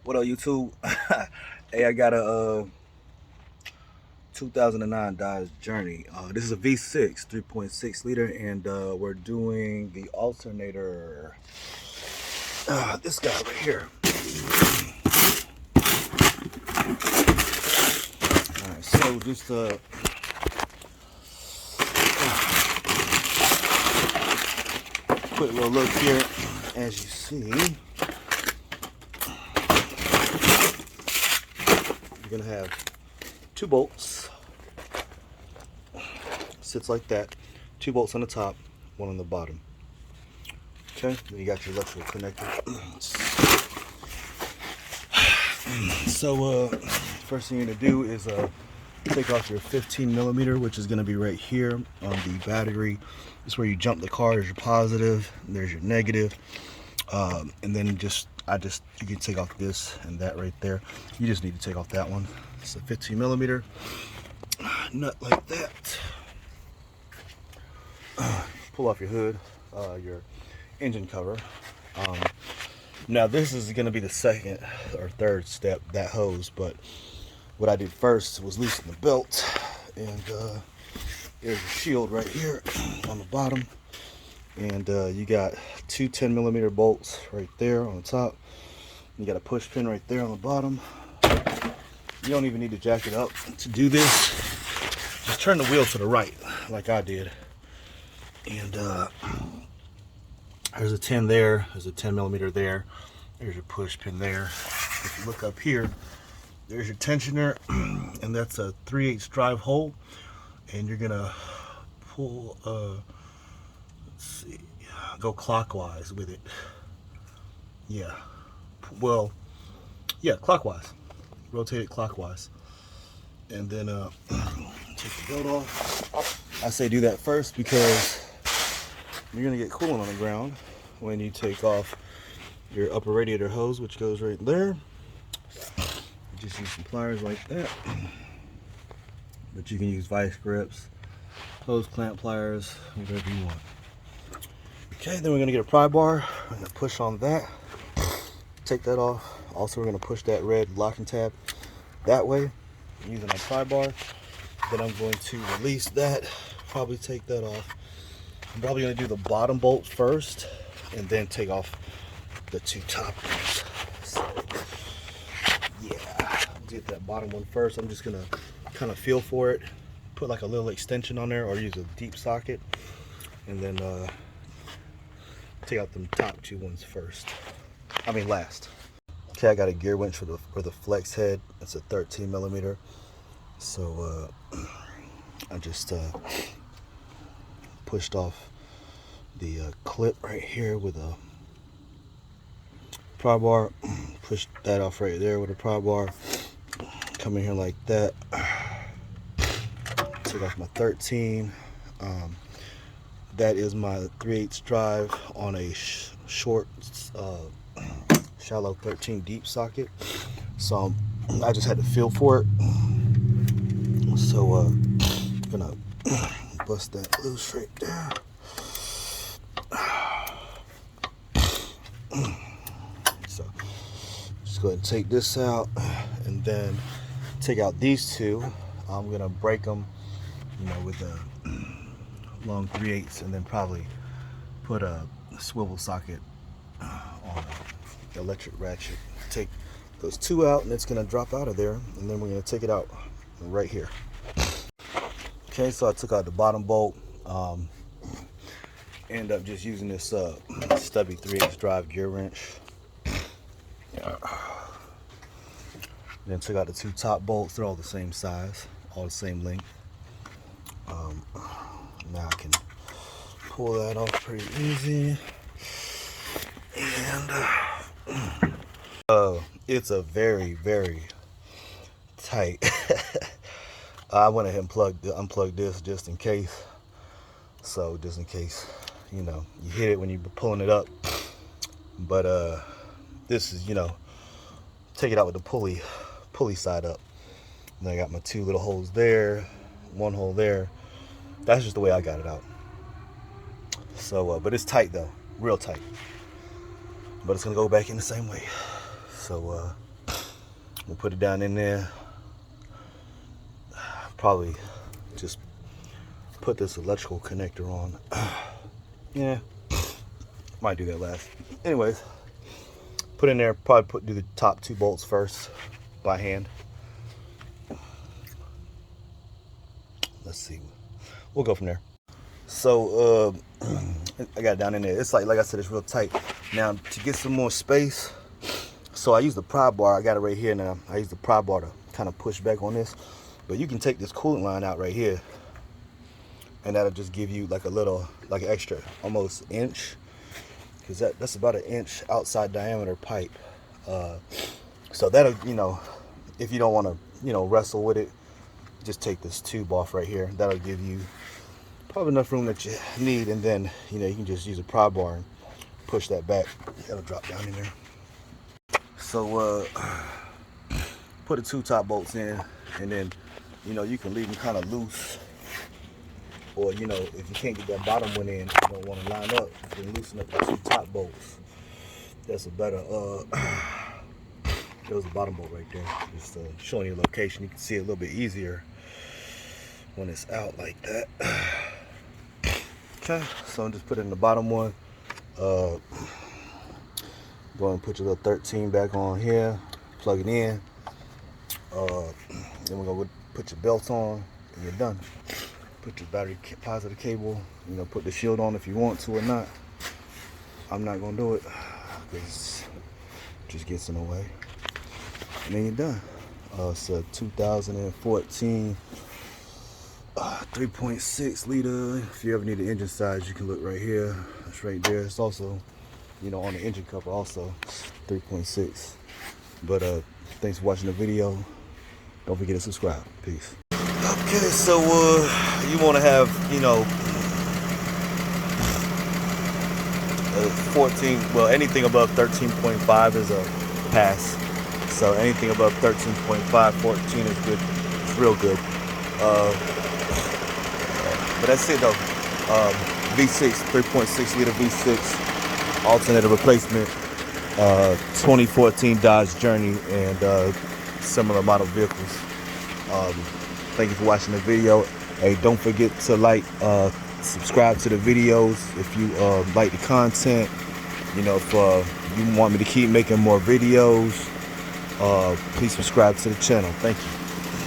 What up, YouTube? Hey, I got a 2009 Dodge Journey. This is a V6, 3.6 liter, and we're doing the alternator. This guy right here. All right, so just quick little look here. As you see, you're gonna have two bolts. Sits like that. Two bolts on the top, one on the bottom. Okay, then you got your electrical connector. So first thing you're gonna do is take off your 15 millimeter, which is gonna be right here on the battery. This is where you jump the car. There's your positive, and there's your negative. And then you can take off this and that right there. You just need to take off that one. It's a 15 millimeter nut like that. Pull off your hood, your engine cover. Now this is going to be the second or third step, that hose, but what I did first was loosen the belt, and there's your shield right here on the bottom, and you got two 10 millimeter bolts right there on the top. You got a push pin right there on the bottom. You don't even need to jack it up to do this. Just turn the wheel to the right like I did, and there's a 10 there, there's a 10 millimeter there, there's your push pin there. If you look up here, there's your tensioner, and that's a 3/8 drive hole, and you're gonna pull, let's see, go clockwise with it. Yeah, well, yeah, clockwise. Rotate it clockwise, and then take the belt off. I say do that first because you're gonna get coolant on the ground when you take off your upper radiator hose, which goes right there. Just use some pliers like that, but you can use vice grips, hose clamp pliers, whatever you want. Okay, then we're gonna get a pry bar. We're gonna push on that, take that off. Also, we're gonna push that red locking tab that way using a pry bar. Then I'm going to release that, probably take that off. I'm probably gonna do the bottom bolt first and then take off the two top ones. So, yeah, get that bottom one first. I'm just gonna kind of feel for it, put like a little extension on there or use a deep socket, and then take out them top two ones first. I mean last. Okay, I got a gear winch for the flex head. It's a 13 millimeter. So I just pushed off the clip right here with a pry bar. Pushed that off right there with a pry bar. Come in here like that. Took off my 13. That is my 3/8 drive on a short, shallow 13 deep socket. So I just had to feel for it. So I'm gonna bust that loose right there. So just go ahead and take this out, and then take out these two. I'm gonna break them, with a long 3/8, and then probably put a swivel socket on the electric ratchet. Take those two out, and it's gonna drop out of there, and then we're gonna take it out right here. Okay, so I took out the bottom bolt. End up just using this stubby 3/8 drive gear wrench. Then took out the two top bolts. They're all the same size, all the same length. Now I can pull that off pretty easy. And it's a very, very tight. I went ahead and unplugged this just in case. So just in case, you hit it when you're pulling it up. But this is, take it out with the pulley side up. And I got my two little holes there, one hole there. That's just the way I got it out. So, but it's tight though, real tight. But it's gonna go back in the same way. So We'll put it down in there. Probably just put this electrical connector on. Yeah, might do that last. Anyways, put in there. Probably do the top 2 bolts first by hand. Let's see. We'll go from there. So I got it down in there. It's like I said, it's real tight. Now to get some more space, so I use the pry bar. I got it right here now. I use the pry bar to kind of push back on this. But you can take this coolant line out right here, and that'll just give you like a little, like an extra, almost inch, because that's about an inch outside diameter pipe. So that'll, you know, if you don't want to, you know, wrestle with it, just take this tube off right here. That'll give you probably enough room that you need, and then, you know, you can just use a pry bar and push that back. That'll drop down in there. So put the 2 top bolts in, and then, you know, you can leave them kind of loose, or, you know, if you can't get that bottom one in, you don't want to line up, you can loosen up the 2 top bolts. That's a better, there's a bottom bolt right there, just showing you the location. You can see it a little bit easier when it's out like that. Okay, so I'm just putting the bottom one. Go ahead and put your little 13 back on here, plug it in. Then we're gonna put your belt on, and you're done. Put your battery positive cable, you know, put the shield on if you want to or not. I'm not gonna do it because it just gets in the way. And then you're done. It's a 2014 3.6 liter. If you ever need the engine size, you can look right here. It's right there. It's also, you know, on the engine cover also 3.6. But thanks for watching the video. Don't forget to subscribe. Peace. Okay, so you want to have, you know, 14, well, anything above 13.5 is a pass. So anything above 13.5, 14 is good. It's real good. But that's it though. V6, 3.6 liter V6, alternator replacement, 2014 Dodge Journey, and similar model vehicles. Thank you for watching the video. Hey, don't forget to like, subscribe to the videos if you like the content. You know, if you want me to keep making more videos, please subscribe to the channel. Thank you.